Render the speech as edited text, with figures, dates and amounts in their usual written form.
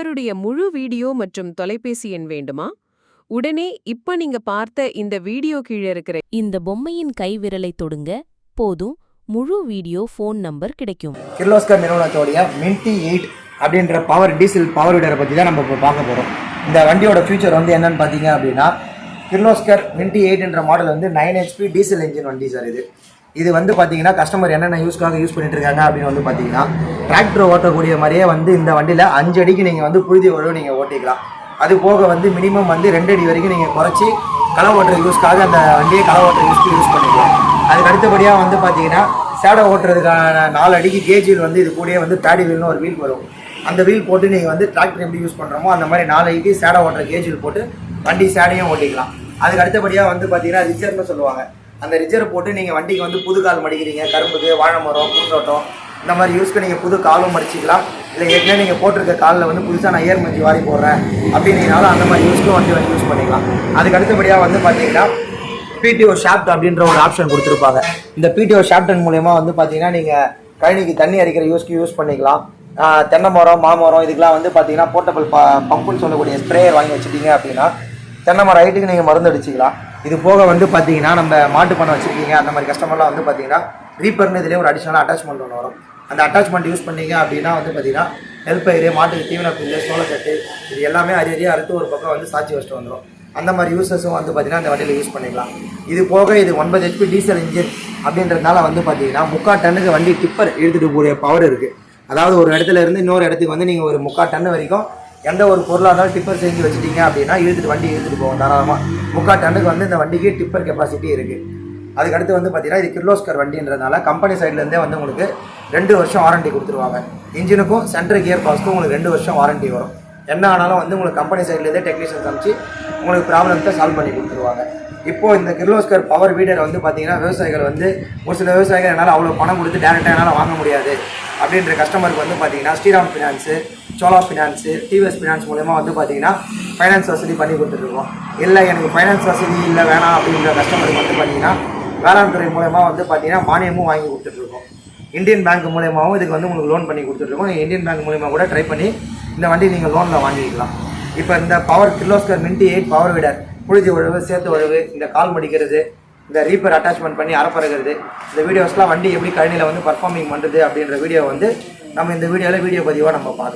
கிருலோஸ்கருடைய முழு வீடியோ மற்றும் தொலைபேசி எண் வேண்டுமா? உடனே இப்ப நீங்க பார்த்த இந்த வீடியோ கீழே இருக்கிற இந்த பொம்மையின் கைவிரலை தொடுங்க போதும் முழு வீடியோ ஃபோன் நம்பர் கிடைக்கும். கிர்லோஸ்கர் நிறுவனத்தோடைய மின்டி 8 அப்படின்ற பவர் டீசல் பவர் வீடரை பற்றி தான் நம்ம இப்போ பார்க்க போகிறோம். இந்த வண்டியோட ஃபியூச்சர் வந்து என்னன்னு பார்த்தீங்க அப்படின்னா, கிர்லோஸ்கர் மின்டி 8 மாடல் வந்து 9 HP டீசல் என்ஜின் வண்டி சார். இது வந்து பார்த்தீங்கன்னா கஸ்டமர் என்னென்ன யூஸ்க்காக யூஸ் பண்ணிட்டு இருக்காங்க அப்படின்னு வந்து பார்த்தீங்கன்னா, டிராக்டர் ஓட்டக்கூடிய மாதிரியே வந்து இந்த வண்டியில் 5 அடிக்கு நீங்கள் வந்து புழுதி உழவு நீங்கள் ஓட்டிக்கலாம். அது போக வந்து மினிமம் வந்து 2 அடி வரைக்கும் நீங்கள் குறைச்சி களை ஓட்டுற யூஸ்க்காக அந்த வண்டியை களை ஓட்டுற யூஸ்க்கு யூஸ் பண்ணிக்கலாம். அதுக்கு அடுத்தபடியாக வந்து பார்த்தீங்கன்னா, சேடை ஓட்டுறதுக்கான 4 அடிக்கு கேஜில் வந்து இது கூடயே வந்து பேடி வீல்னு ஒரு வீல் வரும். அந்த வீல் போட்டு நீங்கள் வந்து டிராக்டர் எப்படி யூஸ் பண்ணுறோமோ அந்த மாதிரி 4 அடிக்கு சேடை ஓட்டுற கேஜில் போட்டு வண்டி சேடையும் ஓட்டிக்கலாம். அதுக்கு அடுத்தபடியாக வந்து பார்த்தீங்கன்னா ரிச்சர்னு சொல்லுவாங்க. அந்த ரிச்சரை போட்டு நீங்கள் வண்டிக்கு வந்து புது கால் மடிக்கிறீங்க, கரும்புக்கு, வாழை மரம், பூந்தோட்டம் இந்த மாதிரி யூஸ்க்கு நீங்கள் புது காலும் மடிச்சிக்கலாம். இல்லை ஏற்கனவே நீங்கள் போட்டிருக்க காலில் வந்து புதுசாக நான் ஏர் மஞ்சி வாரி போடுறேன் அப்படின்னாலும் அந்த மாதிரி யூஸ்க்கும் வண்டி யூஸ் பண்ணிக்கலாம். அதுக்கு அடுத்தபடியாக வந்து பார்த்தீங்கன்னா பிடிஓ ஷாஃப்ட் அப்படின்ற ஒரு ஆப்ஷன் கொடுத்துருப்பாங்க. இந்த பிடிஓ ஷாஃப்டன் மூலயமா வந்து பார்த்தீங்கன்னா நீங்கள் கழனிக்கு தண்ணி அரிக்கிற யூஸ்க்கு யூஸ் பண்ணிக்கலாம். தென்னை மரம், மாமரம் இதுக்கெலாம் வந்து பார்த்தீங்கன்னா போர்ட்டபிள் பம்புன்னு சொல்லக்கூடிய ஸ்ப்ரேயர் வாங்கி வச்சுட்டீங்க அப்படின்னா தென்னை மரம் ஹைட்டுக்கு நீங்கள் மருந்து அடிச்சிக்கலாம். இது போக வந்து பார்த்தீங்கன்னா நம்ம மாட்டு பண்ணை வச்சுருக்கீங்க அந்த மாதிரி கஸ்டமர்லாம் வந்து பார்த்தீங்கன்னா ரீப்பர்னு இதிலே ஒரு அடிஷனலாக அட்டாச்மெண்ட் ஒன்று வரும். அந்த அட்டாச்மெண்ட் யூஸ் பண்ணீங்க அப்படின்னா வந்து பார்த்தீங்கன்னா நெல் பயிர், மாட்டுக்கு தீவன புல்லு, சோளத்தட்டு இது எல்லாமே அரியறியாக அறுத்து ஒரு பக்கம் வந்து சாட்சி வச்சுட்டு வந்துடும். அந்த மாதிரி யூசஸும் வந்து பார்த்தீங்கன்னா அந்த வண்டியில் யூஸ் பண்ணிக்கலாம். இது போக இது 9 HP டீசல் இன்ஜின் அப்படின்றதுனால வந்து பார்த்தீங்கன்னா 3/4 டன்னுக்கு வண்டி டிப்பர் இழுத்துட்டு போகிற பவர் இருக்குது. அதாவது ஒரு இடத்துல இருந்து இன்னொரு இடத்துக்கு வந்து நீங்கள் ஒரு 3/4 டன் வரைக்கும் எந்த ஒரு பொருளாக இருந்தாலும் டிப்பர் செஞ்சு வச்சுட்டீங்க அப்படின்னா வண்டி இழுத்துட்டு போகும் தாராளமாக. 3/4 டன்னுக்கு வந்து இந்த வண்டிக்கு டிப்பர் கெப்பாசிட்டி இருக்குது. அதுக்கடுத்து வந்து பார்த்தீங்கன்னா இது கிர்லோஸ்கர் வண்டின்றதுனால கம்பெனி சைட்லேருந்தே வந்து உங்களுக்கு 2 வருஷம் வாரண்டி கொடுத்துருவாங்க. இன்ஜினுக்கும் சென்ட்ரல் கியர் பாக்ஸ்க்கும் உங்களுக்கு 2 வருஷம் வாரண்டி வரும். என்ன ஆனாலும் வந்து உங்களுக்கு கம்பெனி சைட்லேருந்தே டெக்னீஷியன்ஸ் அனுப்பிச்சு உங்களுக்கு ப்ராப்ளத்தை சால்வ் பண்ணி கொடுத்துருவாங்க. இப்போது இந்த கிர்லோஸ்கர் பவர் வீடர் வந்து பார்த்தீங்கன்னா விவசாயிகள் வந்து ஒரு சில விவசாயிகள் என்னால் அவ்வளோ பணம் கொடுத்து டேரெக்டாக என்னால் வாங்க முடியாது அப்படின்ற கஸ்டமருக்கு வந்து பார்த்தீங்கன்னா ஸ்ரீராம் ஃபினான்ஸு, சோலா ஃபினான்ஸு, டிவிஎஸ் ஃபினான்ஸ் மூலமாக வந்து பார்த்தீங்கன்னா ஃபைனான்ஸ் வசதி பண்ணி கொடுத்துட்ருக்கோம். இல்லை எனக்கு ஃபைனான்ஸ் வசதி இல்லை வேணாம் அப்படின்ற கஸ்டமருக்கு வந்து பார்த்தீங்கன்னா வேளாண் துறை மூலமாக வந்து பார்த்தீங்கன்னா மானியமும் வாங்கி கொடுத்துட்ருக்கோம். இந்தியன் பேங்க் மூலயமாவும் இதுக்கு வந்து உங்களுக்கு லோன் பண்ணி கொடுத்துட்ருக்கோம். நீங்கள் இந்தியன் பேங்க் மூலயமா கூட ட்ரை பண்ணி இந்த வண்டி நீங்கள் லோனில் வாங்கிக்கலாம். இப்போ இந்த பவர் கிர்லோஸ்கர் மின்டி 8 பவர் வீடர் புழுதி உழவு, சேத்து உழவு, இந்த கால் மடிக்கிறது, இந்த ரீப்பர் அட்டாச்மெண்ட் பண்ணி அறப்பறகிறது, இந்த வீடியோஸ்லாம் வண்டி எப்படி கழனியில் வந்து பர்ஃபார்மிங் பண்ணுறது அப்படின்ற வீடியோ வந்து நம்ம இந்த வீடியோவில் வீடியோ பதிவாக நம்ம பார்க்கலாம்.